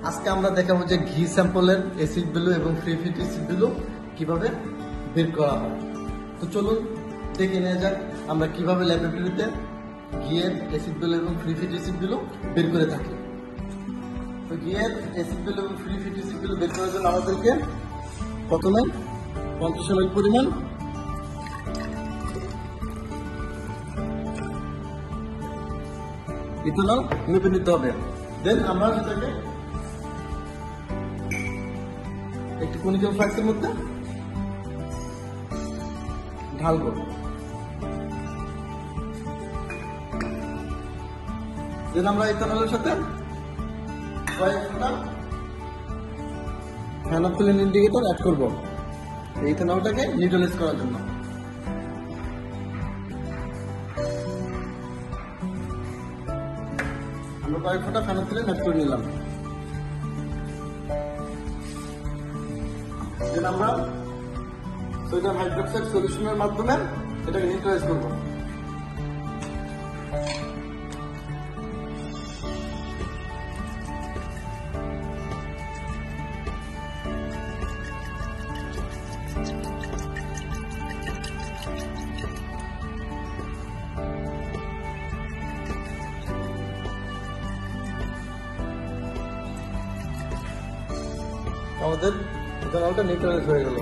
আজকে আমরা দেখাবো যে ঘি স্যাম্পলের অ্যাসিড ভ্যালু এবং ফ্রি ফ্যাটি অ্যাসিড ভ্যালু কিভাবে বের করা হয়। তো চলুন দেখে নেওয়া যাক আমরা কিভাবে ল্যাবরেটরিতে ঘিয়ের অ্যাসিড ভ্যালু এবং ফ্রি ফ্যাটি অ্যাসিড ভ্যালু বের করে থাকি। তো ঘিয়ের অ্যাসিড ভ্যালু এবং ফ্রি ফ্যাটি অ্যাসিড ভ্যালু বের করার জন্য আমাদেরকে প্রথমে 50 ml পরিমাণ ইথানল মেপে নিতে হবে। দেন আমরা সেটাকে একটি কনিক্যাল ফ্লাস্কের মধ্যে ঢালবো। দেন আমরা ইথানলের সাথে কয়েক ফোঁটা ফেনফথলিন ইন্ডিকেটর অ্যাড করবো এই ইথানলটাকে নিউট্রালাইজ করার জন্য। আমরা কয়েক ফোঁটা ফেনফথলিন অ্যাড করে নিলাম। দেন আমরা সোডিয়াম হাইড্রোক্সাইড সলিউশনের মাধ্যমে এটাকে নিউট্রালাইজ করব। আমাদের ইথানলটা নিউট্রালাইজ হয়ে গেল।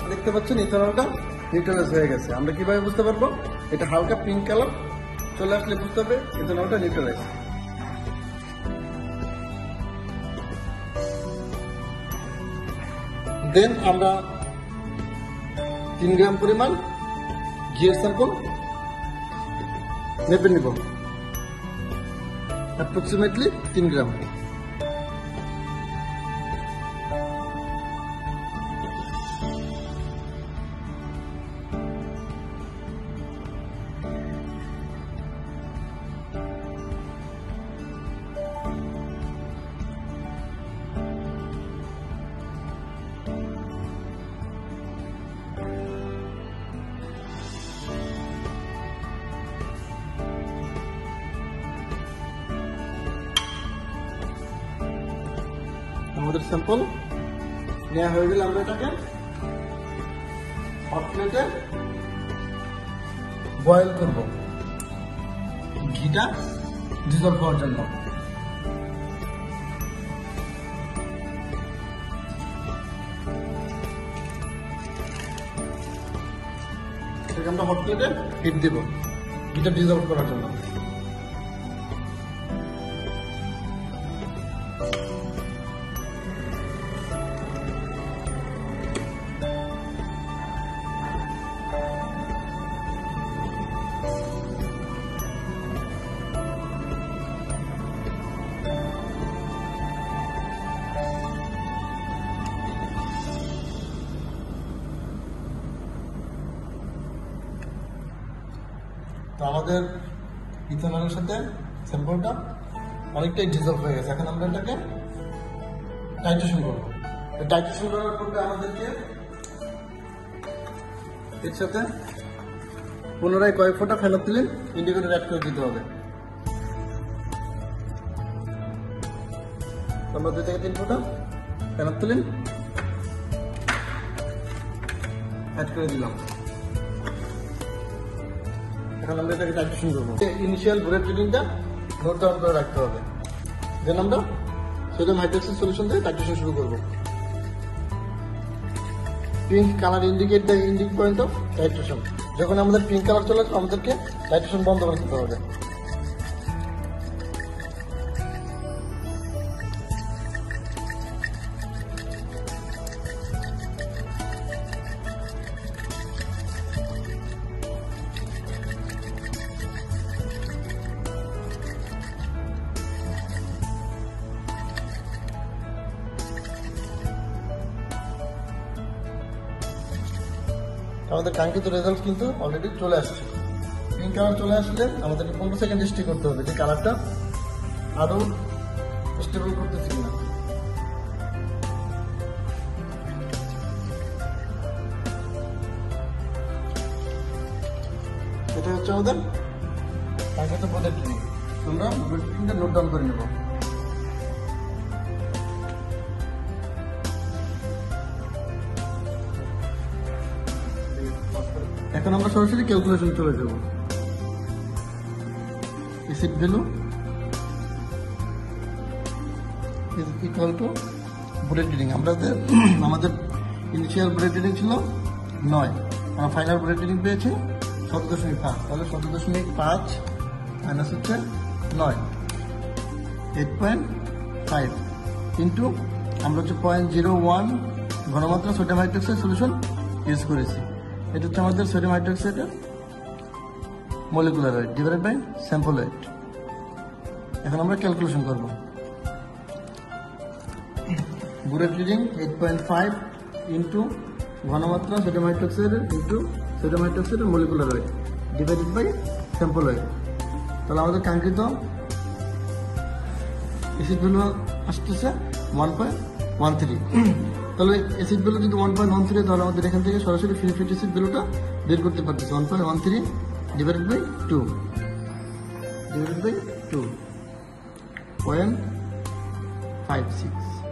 দেখতে পাচ্ছেন ইথানলটা নিউট্রালাইজ হয়ে গেছে। আমরা কিভাবে বুঝতে পারবো? এটা হালকা পিঙ্ক কালার চলে আসলে বুঝতে হবে ইথানলটা নিউট্রালাইজ। দেন আমরা 3 গ্রাম পরিমাণ ঘিয়ের স্যাম্পল মেপে নিব, অ্যাপ্রক্সিমেটলি 3 গ্রাম। আমাদের স্যাম্পল নেওয়া হয়ে গেলে আমরা এটাকে হট প্লেটে বয়েল করব ঘিটা ডিজলভ হওয়ার জন্য। আমরা হট প্লেটে হিট দেব ঘিটা ডিজলভ করার জন্য। তো আমাদের ইথানলের সাথে স্যাম্পলটা অনেকটাই ডিজলভ হয়ে গেছে। এখন আমরা এটাকে টাইট্রেশন করবো। টাইট্রেশন করার পূর্বে আমাদেরকে এর সাথে পুনরায় কয়েক ফোঁটা ফেনফথলিন ইন্ডিকেটর অ্যাড করে দিতে হবে। আমরা 2 থেকে 3 ফোঁটা ফেনফথলিন অ্যাড করে দিলাম। এখন আমরা এটাকে টাইট্রেশন করবো। ইনিশিয়াল বুলেট রিডিংটা নোট ডাউন করে রাখতে হবে। দেন আমরা সোডিয়াম হাইড্রোক্সাইড সলিউশন দিয়ে টাইট্রেশন শুরু করবো। Pink colour indicate the Indic point of titration. যখন আমাদের পিঙ্ক কালার চলে আসবে আমাদেরকে টাইট্রেশন বন্ধ করে দিতে হবে। আমাদের কাঙ্ক্ষিত রেজাল্ট কিন্তু অলরেডি চলে আসছে। পিঙ্ক কালার চলে আসলে আমাদেরকে 15 সেকেন্ড স্টে করতে হবে যে কালারটা আরো স্টেবল করতেছি না। এটা হচ্ছে আমাদের টার্গেট প্রোডাক্ট। আমরা বুলেট নোট ডাউন করে নেব। এখন আমরা সরাসরি ক্যালকুলেশন চলে যাব। Acid value is equal to bullet reading. আমাদের ইনিশিয়াল বুলেট রিডিং ছিল 9, আমরা ফাইনাল বুলেট রিডিং পেয়েছি 17.5। তাহলে 17.5 মাইনাস হচ্ছে 9, 8.5 ইন্টু আমরা হচ্ছে 0.01 ঘনমাত্রা সোডিয়াম হাইড্রোক্সাইড সলিউশন ইউজ করেছি। এটা হচ্ছে আমাদের সোডিয়াম হাইড্রোক্সাইডের molecular weight divided by sample weight. এখন আমরা ক্যালকুলেশন করব। বুলেট রিডিং 8.5 ইন্টু ঘনমাত্রা সোডিয়াম হাইড্রোক্সাইড ইন্টু সোডিয়াম হাইড্রোক্সাইডের molecular weight divided by sample weight. তাহলে আমাদের কাঙ্ক্ষিত অ্যাসিড ভ্যালু আসতেছে 1.13। তাহলে অ্যাসিড ভ্যালু যদি 1.13, তাহলে আমাদের এখান থেকে সরাসরি ফ্রি ফ্যাটি অ্যাসিড ভ্যালুটা বের করতে পারতেছে 1.13 ডিভাইডেড বাই 2.56।